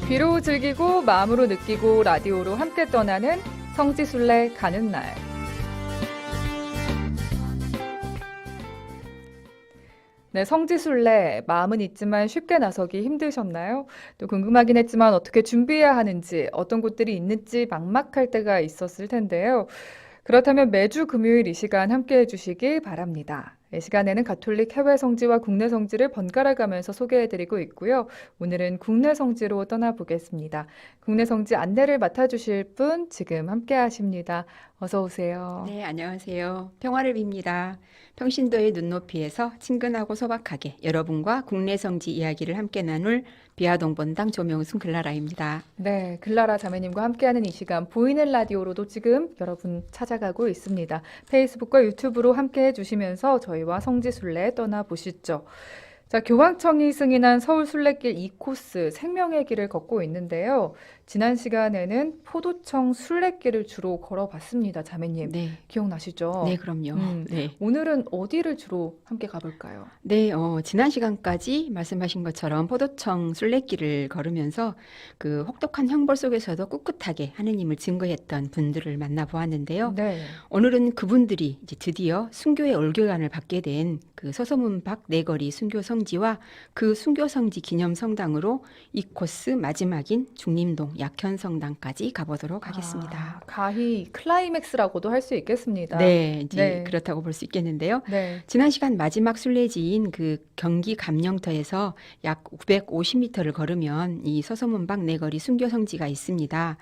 귀로 즐기고 마음으로 느끼고 라디오로 함께 떠나는 성지순례 가는 날. 네, 성지순례 마음은 있지만 쉽게 나서기 힘드셨나요? 또 궁금하긴 했지만 어떻게 준비해야 하는지, 어떤 곳들이 있는지 막막할 때가 있었을 텐데요. 그렇다면 매주 금요일 이 시간 함께 해주시기 바랍니다. 이 시간에는 가톨릭 해외 성지와 국내 성지를 번갈아 가면서 소개해드리고 있고요. 오늘은 국내 성지로 떠나보겠습니다. 국내 성지 안내를 맡아주실 분 지금 함께 하십니다. 어서 오세요. 네, 안녕하세요. 평화를 빕니다. 평신도의 눈높이에서 친근하고 소박하게 여러분과 국내 성지 이야기를 함께 나눌 비아동 본당 조명순 글라라입니다. 네, 글라라 자매님과 함께하는 이 시간 보이는 라디오로도 지금 여러분 찾아가고 있습니다. 페이스북과 유튜브로 함께 해주시면서 저희와 성지순례 떠나보시죠. 자, 교황청이 승인한 서울 순례길 2코스 생명의 길을 걷고 있는데요. 지난 시간에는 포도청 순례길을 주로 걸어봤습니다, 자매님. 네, 기억나시죠? 네, 그럼요. 네. 오늘은 어디를 주로 함께 가볼까요? 네, 지난 시간까지 말씀하신 것처럼 포도청 순례길을 걸으면서 그 혹독한 형벌 속에서도 꿋꿋하게 하느님을 증거했던 분들을 만나보았는데요. 네. 오늘은 그분들이 이제 드디어 순교의 올교관을 받게 된 그 서소문 밖 네거리 순교 성지와 그 순교 성지 기념 성당으로 이 코스 마지막인 중림동 약현 성당까지 가보도록 하겠습니다. 가히 클라이맥스라고도 할 수 있겠습니다. 네, 이제 네. 그렇다고 볼 수 있겠는데요. 네. 지난 시간 마지막 순례지인 그 경기 감령터에서 약 950m를 걸으면 이 서소문 밖 네거리 순교 성지가 있습니다.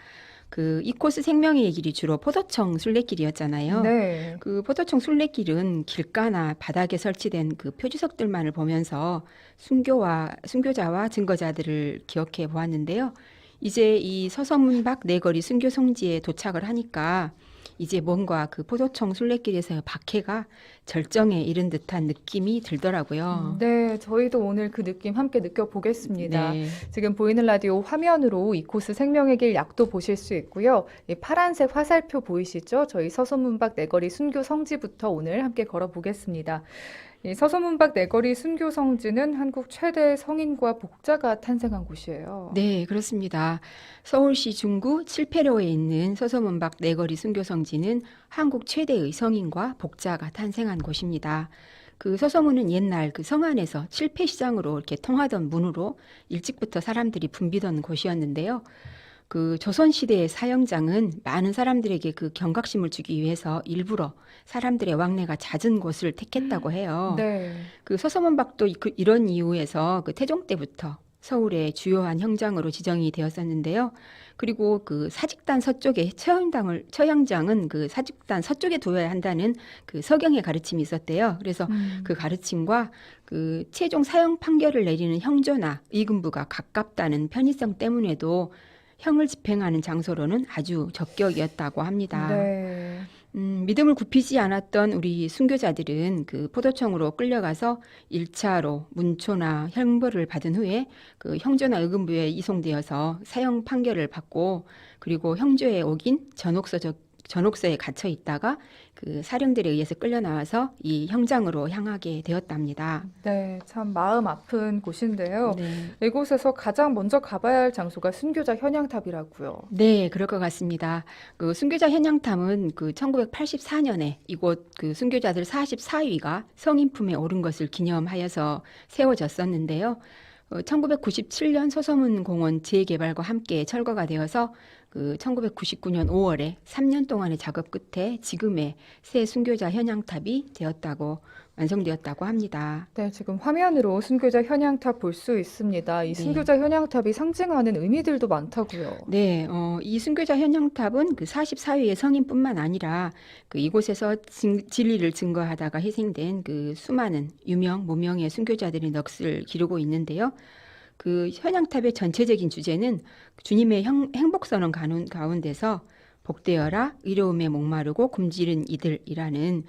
그 이 코스 생명의 길이 주로 포도청 순례길이었잖아요. 네. 그 포도청 순례길은 길가나 바닥에 설치된 그 표지석들만을 보면서 순교자와 증거자들을 기억해 보았는데요. 이제 이 서서문 밖 네거리 순교 성지에 도착을 하니까 이제 뭔가 그 포도청 순례길에서의 박해가 절정에 이른 듯한 느낌이 들더라고요. 네, 저희도 오늘 그 느낌 함께 느껴보겠습니다. 네. 지금 보이는 라디오 화면으로 이 코스 생명의 길 약도 보실 수 있고요. 이 파란색 화살표 보이시죠? 저희 서소문박 네거리 순교 성지부터 오늘 함께 걸어보겠습니다. 이 서소문박 네거리 순교 성지는 한국 최대 성인과 복자가 탄생한 곳이에요. 네, 그렇습니다. 서울시 중구 칠패로에 있는 서서문박 네거리 순교 성지는 한국 최대의 성인과 복자가 탄생한 곳입니다. 그 서서문은 옛날 그 성안에서 칠패시장으로 이렇게 통하던 문으로 일찍부터 사람들이 붐비던 곳이었는데요. 그 조선시대의 사형장은 많은 사람들에게 그 경각심을 주기 위해서 일부러 사람들의 왕래가 잦은 곳을 택했다고 해요. 네. 그 서서문박도 이런 이유에서 그 태종 때부터 서울의 주요한 형장으로 지정이 되었었는데요. 그리고 그 사직단 서쪽에 처형장은 그 사직단 서쪽에 두어야 한다는 그 서경의 가르침이 있었대요. 그래서 그 가르침과 그 최종 사형 판결을 내리는 형조나 의금부가 가깝다는 편의성 때문에도 형을 집행하는 장소로는 아주 적격이었다고 합니다. 네. 믿음을 굽히지 않았던 우리 순교자들은 그 포도청으로 끌려가서 1차로 문초나 형벌을 받은 후에 그 형조나 의금부에 이송되어서 사형 판결을 받고 그리고 형조에 옥인 전옥서에 갇혀 있다가 그 사령들에 의해서 끌려 나와서 이 형장으로 향하게 되었답니다. 네, 참 마음 아픈 곳인데요. 네. 이곳에서 가장 먼저 가봐야 할 장소가 순교자 현양탑이라고요. 네, 그럴 것 같습니다. 그 순교자 현양탑은 그 1984년에 이곳 그 순교자들 44위가 성인품에 오른 것을 기념하여서 세워졌었는데요. 1997년 서서문 공원 재개발과 함께 철거가 되어서 그 1999년 5월에 3년 동안의 작업 끝에 지금의 새 순교자 현양탑이 완성되었다고 합니다. 네, 지금 화면으로 순교자 현양탑 볼 수 있습니다. 이 네. 순교자 현양탑이 상징하는 의미들도 많다고요. 네, 이 순교자 현양탑은 그 44위의 성인뿐만 아니라 그 이곳에서 진리를 증거하다가 희생된 그 수많은 유명, 무명의 순교자들의 넋을 기르고 있는데요. 그 현양탑의 전체적인 주제는 주님의 행복선언 가운데서 복되어라 의로움에 목마르고 굶주린 이들이라는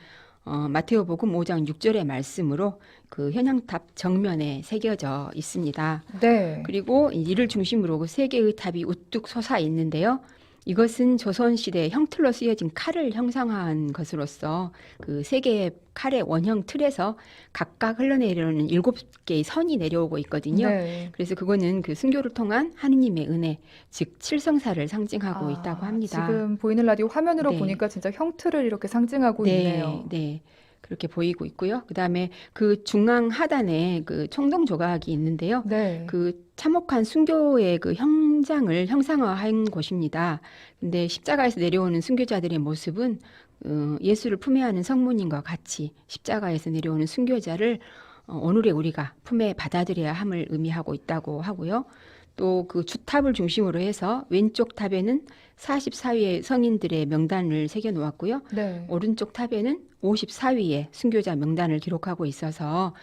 마테오복음 5장 6절의 말씀으로 그 현양탑 정면에 새겨져 있습니다. 네. 그리고 이를 중심으로 그 세 개의 탑이 우뚝 솟아 있는데요. 이것은 조선시대 형틀로 쓰여진 칼을 형상화한 것으로서 그 세 개의 칼의 원형 틀에서 각각 흘러내려오는 7개의 선이 내려오고 있거든요. 네. 그래서 그거는 그 순교를 통한 하느님의 은혜, 즉 칠성사를 상징하고 있다고 합니다. 지금 보이는 라디오 화면으로 네. 보니까 진짜 형틀을 이렇게 상징하고 네, 있네요. 네. 그렇게 보이고 있고요. 그다음에 그 중앙 하단에 그 청동 조각이 있는데요. 네. 그 참혹한 순교의 그 형장을 형상화한 곳입니다. 근데 십자가에서 내려오는 순교자들의 모습은 예수를 품에 안은 성모님과 같이 십자가에서 내려오는 순교자를 오늘의 우리가 품에 받아들여야 함을 의미하고 있다고 하고요. 또 그 주탑을 중심으로 해서 왼쪽 탑에는 44위의 성인들의 명단을 새겨 놓았고요. 네. 오른쪽 탑에는 54위의 순교자 명단을 기록하고 있어서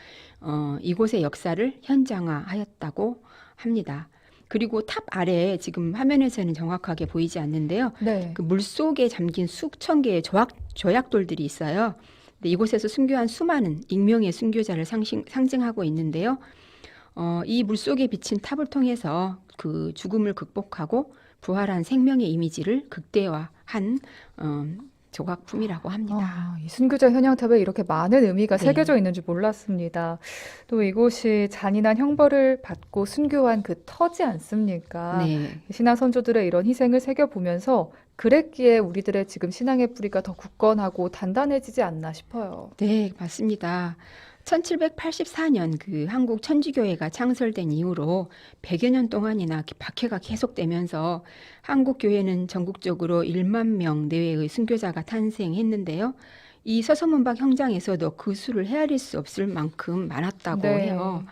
이곳의 역사를 현장화하였다고 합니다. 그리고 탑 아래에 지금 화면에서는 정확하게 보이지 않는데요. 네. 그 물속에 잠긴 수천 개의 조약돌들이 있어요. 근데 이곳에서 순교한 수많은 익명의 순교자를 상징하고 있는데요. 이 물속에 비친 탑을 통해서 그 죽음을 극복하고 부활한 생명의 이미지를 극대화한 조각품이라고 합니다. 이 순교자 현양탑에 이렇게 많은 의미가 네. 새겨져 있는 줄 몰랐습니다. 또 이곳이 잔인한 형벌을 받고 순교한 그 터지 않습니까? 네. 신앙 선조들의 이런 희생을 새겨보면서 그랬기에 우리들의 지금 신앙의 뿌리가 더 굳건하고 단단해지지 않나 싶어요. 네, 맞습니다. 1784년 그 한국 천주교회가 창설된 이후로 100여 년 동안이나 박해가 계속되면서 한국 교회는 전국적으로 1만 명 내외의 순교자가 탄생했는데요. 이 서서문박 형장에서도 그 수를 헤아릴 수 없을 만큼 많았다고 네. 해요.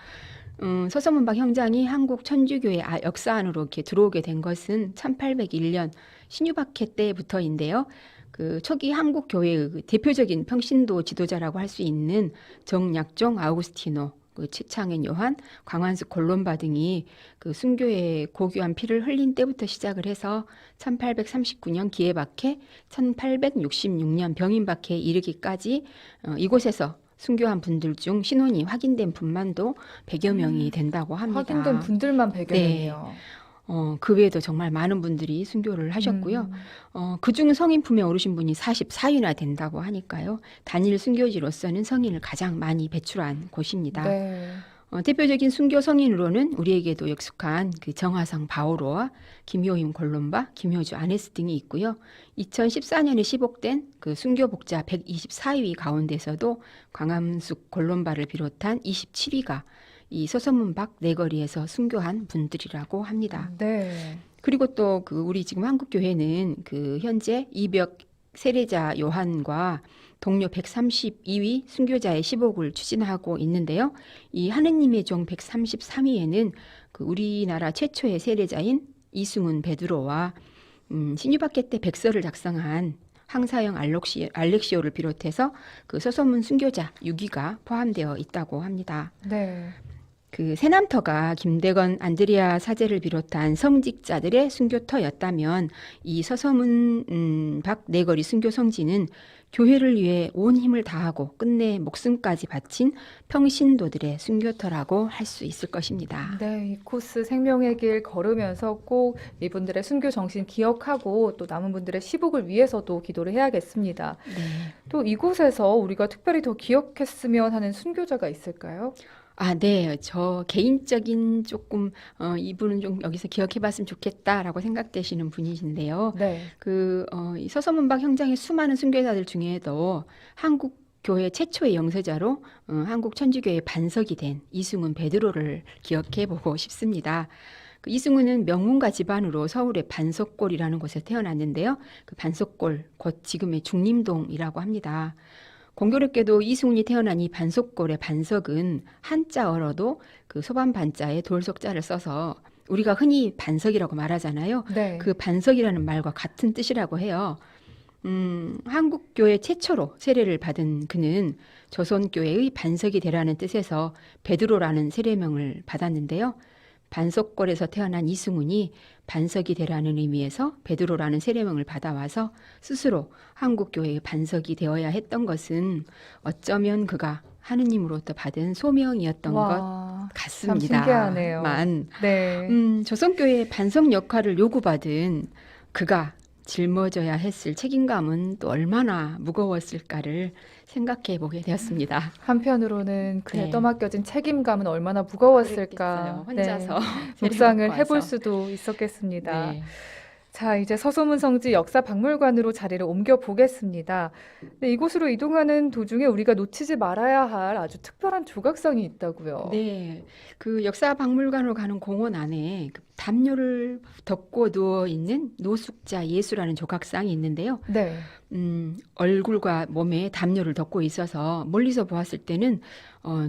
서서문박 형장이 한국 천주교회 역사 안으로 이렇게 들어오게 된 것은 1801년 신유박해 때부터인데요. 그 초기 한국 교회의 그 대표적인 평신도 지도자라고 할 수 있는 정약종 아우구스티노, 그 최창현 요한, 광환숙 골론바 등이 그 순교의 고귀한 피를 흘린 때부터 시작을 해서 1839년 기해박해, 1866년 병인박해에 이르기까지 이곳에서 순교한 분들 중 신원이 확인된 분만도 100여 명이 된다고 합니다. 확인된 분들만 100여 네. 명이요. 그 외에도 정말 많은 분들이 순교를 하셨고요. 그중 성인 품에 오르신 분이 44위나 된다고 하니까요. 단일 순교지로서는 성인을 가장 많이 배출한 곳입니다. 네. 대표적인 순교 성인으로는 우리에게도 익숙한 그 정화성 바오로와 김효임 골론바, 김효주 아네스 등이 있고요. 2014년에 시복된 그 순교 복자 124위 가운데서도 광암숙 골론바를 비롯한 27위가 이 서서문박 내거리에서 순교한 분들이라고 합니다. 네. 그리고 또 그 우리 지금 한국 교회는 그 현재 이벽 세례자 요한과 동료 132위 순교자의 시복을 추진하고 있는데요. 이 하느님의 종 133위에는 그 우리나라 최초의 세례자인 이승훈 베드로와 신유박해 때 백서를 작성한 항사형 알렉시오를 비롯해서 그 서서문 순교자 6위가 포함되어 있다고 합니다. 네. 그 세남터가 김대건, 안드레아 사제를 비롯한 성직자들의 순교터였다면 이 서서문 박 내거리 순교 성지는 교회를 위해 온 힘을 다하고 끝내 목숨까지 바친 평신도들의 순교터라고 할 수 있을 것입니다. 네, 이 코스 생명의 길 걸으면서 꼭 이분들의 순교 정신 기억하고 또 남은 분들의 시복을 위해서도 기도를 해야겠습니다. 네. 또 이곳에서 우리가 특별히 더 기억했으면 하는 순교자가 있을까요? 네. 저 개인적인 조금 이분은 좀 여기서 기억해봤으면 좋겠다라고 생각되시는 분이신데요. 네. 이 서서문박 형장의 수많은 순교자들 중에도 한국 교회 최초의 영세자로 한국 천주교의 반석이 된 이승훈 베드로를 기억해보고 싶습니다. 그 이승훈은 명문가 집안으로 서울의 반석골이라는 곳에 태어났는데요. 그 반석골, 곧 지금의 중림동이라고 합니다. 공교롭게도 이승훈이 태어난 이 반석골의 반석은 한자어로도 그 소반반자에 돌석자를 써서 우리가 흔히 반석이라고 말하잖아요. 네. 그 반석이라는 말과 같은 뜻이라고 해요. 한국교회 최초로 세례를 받은 그는 조선교회의 반석이 되라는 뜻에서 베드로라는 세례명을 받았는데요. 반석골에서 태어난 이승훈이 반석이 되라는 의미에서 베드로라는 세례명을 받아와서 스스로 한국교회의 반석이 되어야 했던 것은 어쩌면 그가 하느님으로부터 받은 소명이었던 것 와, 참 같습니다. 신기하네요. 만 네. 조선교회의 반석 역할을 요구받은 그가 짊어져야 했을 책임감은 또 얼마나 무거웠을까를 생각해 보게 되었습니다. 한편으로는 그에 네. 떠맡겨진 책임감은 얼마나 무거웠을까. 그랬겠어요. 혼자서 묵상을 데려놓고 해볼 와서. 수도 있었겠습니다. 네. 자, 이제 서소문 성지 역사박물관으로 자리를 옮겨 보겠습니다. 네, 이곳으로 이동하는 도중에 우리가 놓치지 말아야 할 아주 특별한 조각상이 있다고요. 네, 그 역사박물관으로 가는 공원 안에 그 담요를 덮고 누워 있는 노숙자 예수라는 조각상이 있는데요. 네. 얼굴과 몸에 담요를 덮고 있어서 멀리서 보았을 때는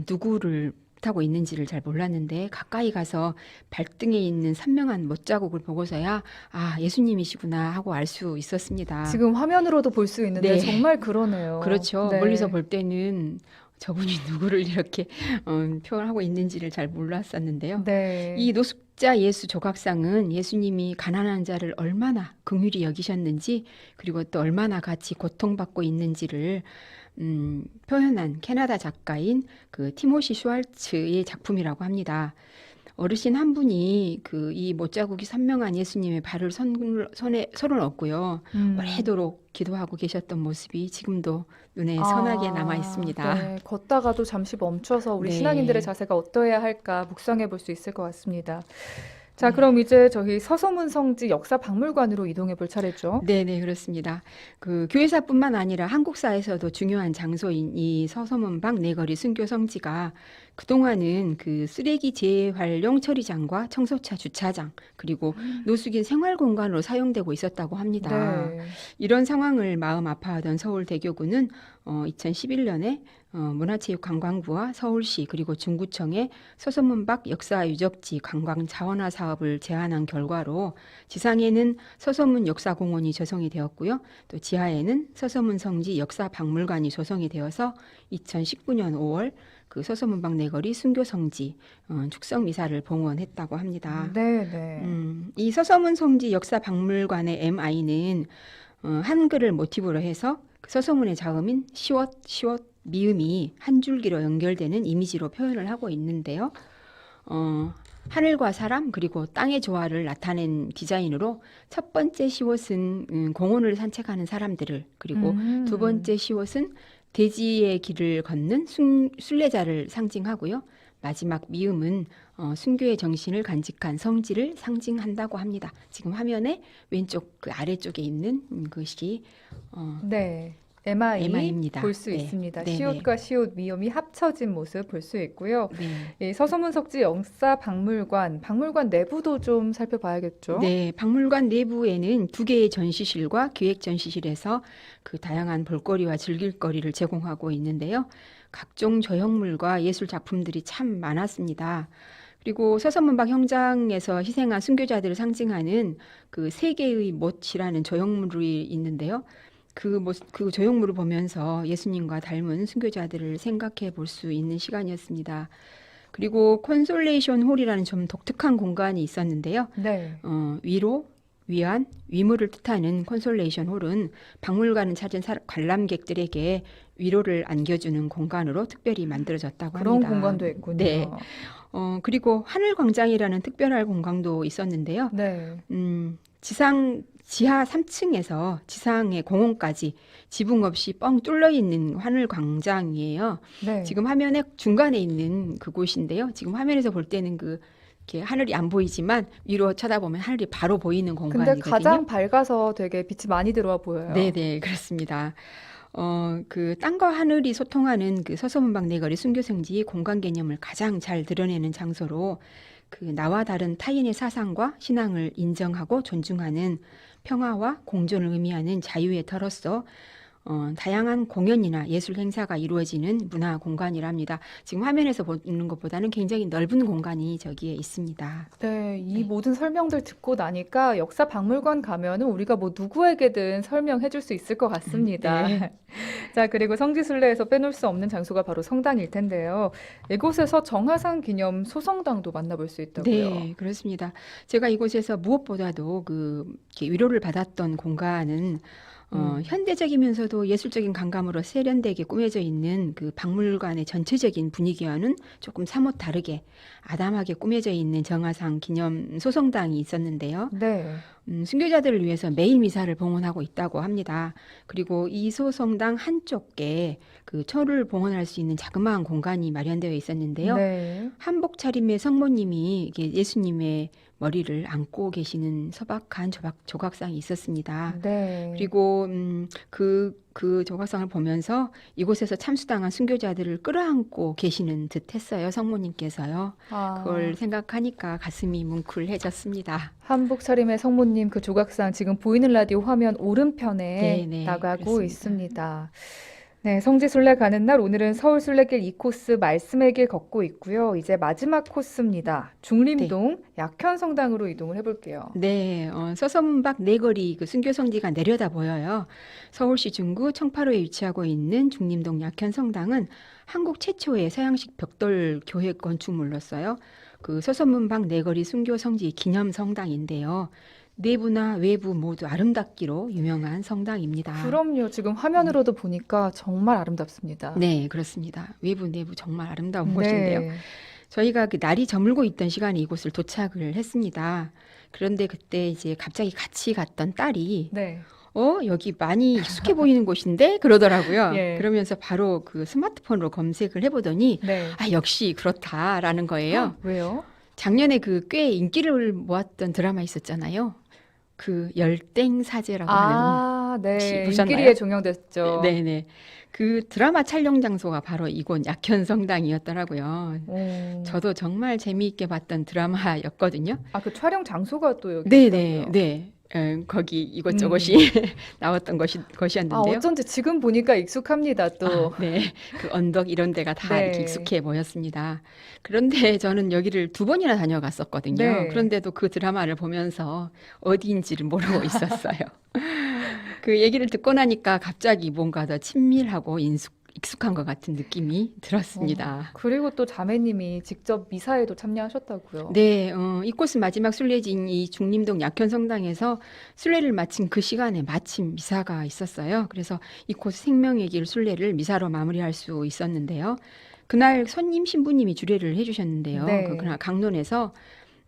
누구를 타고 있는지를 잘 몰랐는데 가까이 가서 발등에 있는 선명한 못자국을 보고서야 아, 예수님이시구나 하고 알 수 있었습니다. 지금 화면으로도 볼 수 있는데 네. 정말 그러네요. 그렇죠. 네. 멀리서 볼 때는 저분이 누구를 이렇게 표현하고 있는지를 잘 몰랐었는데요. 네. 이 노숙자 예수 조각상은 예수님이 가난한 자를 얼마나 긍휼히 여기셨는지 그리고 또 얼마나 같이 고통받고 있는지를 표현한 캐나다 작가인 그 티모시 슈왈츠의 작품이라고 합니다. 어르신 한 분이 그 이 못자국이 선명한 예수님의 발을 손에 서로 얹고요. 오래도록 기도하고 계셨던 모습이 지금도 눈에 선하게 남아 있습니다. 네. 걷다가도 잠시 멈춰서 우리 네. 신앙인들의 자세가 어떠해야 할까 묵상해 볼 수 있을 것 같습니다. 자, 그럼 이제 저희 서소문 성지 역사박물관으로 이동해 볼 차례죠. 네, 그렇습니다. 그 교회사뿐만 아니라 한국사에서도 중요한 장소인 이 서소문방 내거리 순교 성지가 그동안은 그 쓰레기 재활용 처리장과 청소차 주차장 그리고 노숙인 생활 공간으로 사용되고 있었다고 합니다. 네. 이런 상황을 마음 아파하던 서울대교구는 2011년에 문화체육관광부와 서울시 그리고 중구청에 서소문박 역사유적지 관광 자원화 사업을 제안한 결과로 지상에는 서소문 역사공원이 조성이 되었고요. 또 지하에는 서소문 성지 역사박물관이 조성이 되어서 2019년 5월 그 서소문박 내거리 순교성지 축성 미사를 봉헌했다고 합니다. 네. 이 서소문 성지 역사박물관의 MI는 한글을 모티브로 해서 그 서소문의 자음인 시옷 미음이 한 줄기로 연결되는 이미지로 표현을 하고 있는데요. 하늘과 사람 그리고 땅의 조화를 나타낸 디자인으로 첫 번째 시옷은 공원을 산책하는 사람들을 그리고 두 번째 시옷은 대지의 길을 걷는 순례자를 상징하고요. 마지막 미음은 순교의 정신을 간직한 성지를 상징한다고 합니다. 지금 화면에 왼쪽 그 아래쪽에 있는 것이 네. MI입니다. 볼 수 네. 있습니다. 네네. 시옷과 시옷 미음이 합쳐진 모습 볼 수 있고요. 네. 이 서소문 석지 역사박물관, 박물관 내부도 좀 살펴봐야겠죠. 네, 박물관 내부에는 두 개의 전시실과 기획 전시실에서 그 다양한 볼거리와 즐길거리를 제공하고 있는데요. 각종 조형물과 예술 작품들이 참 많았습니다. 그리고 서소문박 형장에서 희생한 순교자들을 상징하는 그 세 개의 못이라는 조형물이 있는데요. 그 조형물을 보면서 예수님과 닮은 순교자들을 생각해 볼 수 있는 시간이었습니다. 그리고 콘솔레이션 홀이라는 좀 독특한 공간이 있었는데요. 네. 위로, 위안, 위무를 뜻하는 콘솔레이션 홀은 박물관을 찾은 관람객들에게 위로를 안겨주는 공간으로 특별히 만들어졌다고 그런 합니다. 공간도 있군요. 네. 그리고 하늘광장이라는 특별한 공간도 있었는데요. 네. 지하 3층에서 지상의 공원까지 지붕 없이 뻥 뚫려 있는 하늘광장이에요. 네. 지금 화면에 중간에 있는 그곳인데요. 지금 화면에서 볼 때는 이렇게 하늘이 안 보이지만 위로 쳐다보면 하늘이 바로 보이는 근데 공간이거든요. 가장 밝아서 되게 빛이 많이 들어와 보여요. 네, 그렇습니다. 그 땅과 하늘이 소통하는 그 서소문박 내거리 순교성지 공간 개념을 가장 잘 드러내는 장소로 그 나와 다른 타인의 사상과 신앙을 인정하고 존중하는 평화와 공존을 의미하는 자유의 터로서 다양한 공연이나 예술 행사가 이루어지는 문화 공간이랍니다. 지금 화면에서 보는 것보다는 굉장히 넓은 공간이 저기에 있습니다. 네, 이 네. 모든 설명들 듣고 나니까 역사 박물관 가면은 우리가 뭐 누구에게든 설명해 줄 수 있을 것 같습니다. 네. 자, 그리고 성지순례에서 빼놓을 수 없는 장소가 바로 성당일 텐데요. 이곳에서 정화상 기념 소성당도 만나볼 수 있다고요. 네, 그렇습니다. 제가 이곳에서 무엇보다도 이렇게 위로를 받았던 공간은 현대적이면서도 예술적인 감각으로 세련되게 꾸며져 있는 그 박물관의 전체적인 분위기와는 조금 사뭇 다르게 아담하게 꾸며져 있는 정화상 기념 소성당이 있었는데요. 네. 순교자들을 위해서 매일 미사를 봉헌하고 있다고 합니다. 그리고 이 소성당 한쪽에 그 초를 봉헌할 수 있는 자그마한 공간이 마련되어 있었는데요. 네. 한복 차림의 성모님이 이게 예수님의 머리를 안고 계시는 소박한 조각상이 있었습니다. 네. 그리고 그 조각상을 보면서 이곳에서 참수당한 순교자들을 끌어안고 계시는 듯 했어요. 성모님께서요. 그걸 아, 생각하니까 가슴이 뭉클해졌습니다. 한복 차림의 성모님 그 조각상 지금 보이는 라디오 화면 오른편에 네, 네, 나가고 그렇습니다. 있습니다. 네, 성지순례 가는 날 오늘은 서울 순례길 2코스 말씀의 길 걷고 있고요. 이제 마지막 코스입니다. 네. 중림동 약현성당으로 이동을 해볼게요. 네, 서서문박 네거리 그 순교 성지가 내려다 보여요. 서울시 중구 청파로에 위치하고 있는 중림동 약현성당은 한국 최초의 서양식 벽돌 교회 건축물로서요. 그 서서문박 네거리 순교 성지 기념 성당인데요. 내부나 외부 모두 아름답기로 유명한 성당입니다. 그럼요. 지금 화면으로도 보니까 정말 아름답습니다. 네, 그렇습니다. 외부 내부 정말 아름다운 곳인데요. 네. 저희가 그 날이 저물고 있던 시간에 이곳을 도착을 했습니다. 그런데 그때 이제 갑자기 같이 갔던 딸이 네. 여기 많이 익숙해 보이는 곳인데 그러더라고요. 예. 그러면서 바로 그 스마트폰으로 검색을 해보더니 네. 역시 그렇다라는 거예요. 왜요? 작년에 그 꽤 인기를 모았던 드라마 있었잖아요. 그 열땡사제라고 하는 아, 혹시 네. 보셨나요? 인기리에 종영됐죠. 네네. 그 드라마 촬영 장소가 바로 이곳 약현성당이었더라고요. 오. 저도 정말 재미있게 봤던 드라마였거든요. 아, 그 촬영 장소가 또 여기 네네, 있더라고요. 네. 거기 이곳저곳이 나왔던 아, 것이었는데요. 어쩐지 지금 보니까 익숙합니다, 또. 네. 그 언덕 이런 데가 다 이렇게 네. 익숙해 보였습니다. 그런데 저는 여기를 2번이나 다녀갔었거든요. 네. 그런데도 그 드라마를 보면서 어디인지를 모르고 있었어요. 그 얘기를 듣고 나니까 갑자기 뭔가 더 친밀하고 익숙한 것 같은 느낌이 들었습니다. 그리고 또 자매님이 직접 미사에도 참여하셨다고요. 네, 이곳은 마지막 순례지인 이 중림동 약현성당에서 순례를 마친 그 시간에 마침 미사가 있었어요. 그래서 이곳 생명의 길 순례를 미사로 마무리할 수 있었는데요. 그날 손님 신부님이 주례를 해주셨는데요. 네. 그날 강론에서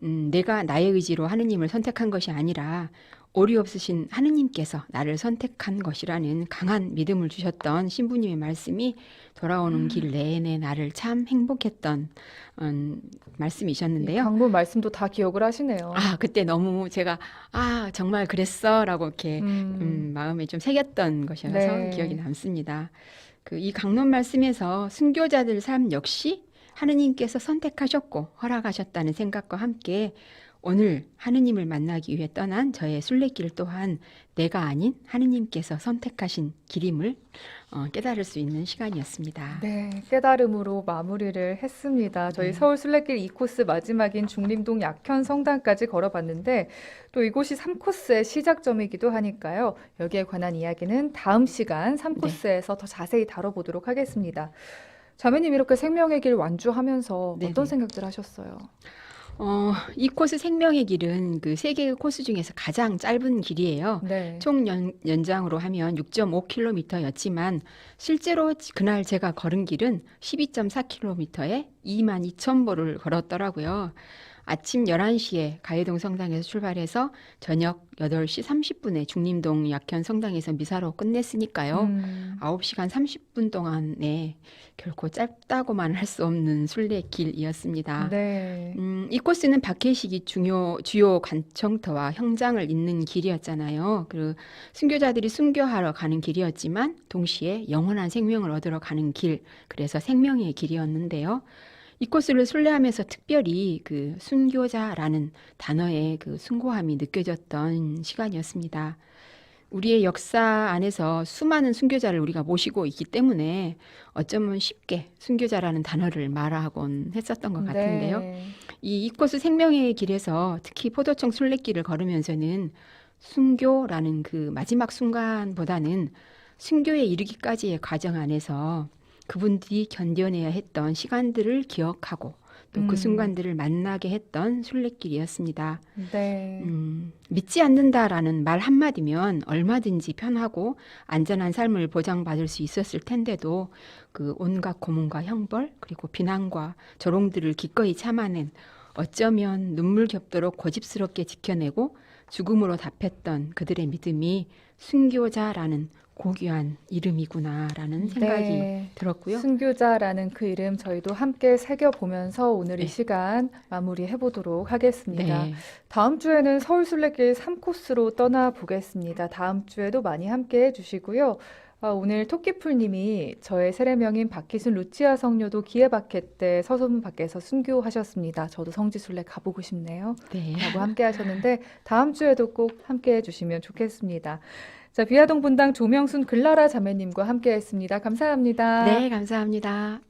내가 나의 의지로 하느님을 선택한 것이 아니라 오리 없으신 하느님께서 나를 선택한 것이라는 강한 믿음을 주셨던 신부님의 말씀이 돌아오는 길 내내 나를 참 행복했던 이 말씀이셨는데요. 방문 말씀도 다 기억을 하시네요. 그때 너무 제가 정말 그랬어라고 이렇게 마음에 좀 새겼던 것이어서 네. 기억이 남습니다. 이 강론 말씀에서 순교자들 삶 역시 하느님께서 선택하셨고 허락하셨다는 생각과 함께 오늘 하느님을 만나기 위해 떠난 저의 순례길 또한 내가 아닌 하느님께서 선택하신 길임을 깨달을 수 있는 시간이었습니다. 네, 깨달음으로 마무리를 했습니다. 저희 네. 서울 순례길 2코스 마지막인 중림동 약현성당까지 걸어봤는데 또 이곳이 3코스의 시작점이기도 하니까요. 여기에 관한 이야기는 다음 시간 3코스에서 더 자세히 다뤄보도록 하겠습니다. 자매님 이렇게 생명의 길 완주하면서 네네. 어떤 생각들 하셨어요? 이 코스 생명의 길은 그 3개의 코스 중에서 가장 짧은 길이에요. 네. 총 연장으로 하면 6.5km였지만 실제로 그날 제가 걸은 길은 12.4km에 22,000보를 걸었더라고요. 아침 11시에 가해동 성당에서 출발해서 저녁 8시 30분에 중림동 약현 성당에서 미사로 끝냈으니까요. 9시간 30분 동안에 결코 짧다고만 할 수 없는 순례길이었습니다. 네. 이 코스는 박해식이 주요 관청터와 형장을 잇는 길이었잖아요. 그 순교자들이 순교하러 가는 길이었지만 동시에 영원한 생명을 얻으러 가는 길, 그래서 생명의 길이었는데요. 이 코스를 순례하면서 특별히 그 순교자라는 단어의 그 숭고함이 느껴졌던 시간이었습니다. 우리의 역사 안에서 수많은 순교자를 우리가 모시고 있기 때문에 어쩌면 쉽게 순교자라는 단어를 말하곤 했었던 것 같은데요. 네. 이 코스 생명의 길에서 특히 포도청 순례길을 걸으면서는 순교라는 그 마지막 순간보다는 순교에 이르기까지의 과정 안에서 그분들이 견뎌내야 했던 시간들을 기억하고 또 그 음, 순간들을 만나게 했던 순례길이었습니다. 네. 믿지 않는다라는 말 한마디면 얼마든지 편하고 안전한 삶을 보장받을 수 있었을 텐데도 그 온갖 고문과 형벌 그리고 비난과 조롱들을 기꺼이 참아낸 어쩌면 눈물겹도록 고집스럽게 지켜내고 죽음으로 답했던 그들의 믿음이 순교자라는 고귀한 이름이구나라는 생각이 네. 들었고요. 순교자라는 그 이름 저희도 함께 새겨보면서 오늘 이 네, 시간 마무리해 보도록 하겠습니다. 네, 다음 주에는 서울 순례길 3코스로 떠나보겠습니다. 다음 주에도 많이 함께 해주시고요. 오늘 토끼풀님이 저의 세례명인 박희순 루치아 성녀도 기예박해 때 서소문 밖에서 순교하셨습니다. 저도 성지순례 가보고 싶네요. 네, 라고 함께 하셨는데 다음 주에도 꼭 함께 해주시면 좋겠습니다. 자, 비아동 분당 조명순 글라라 자매님과 함께 했습니다. 감사합니다. 네, 감사합니다.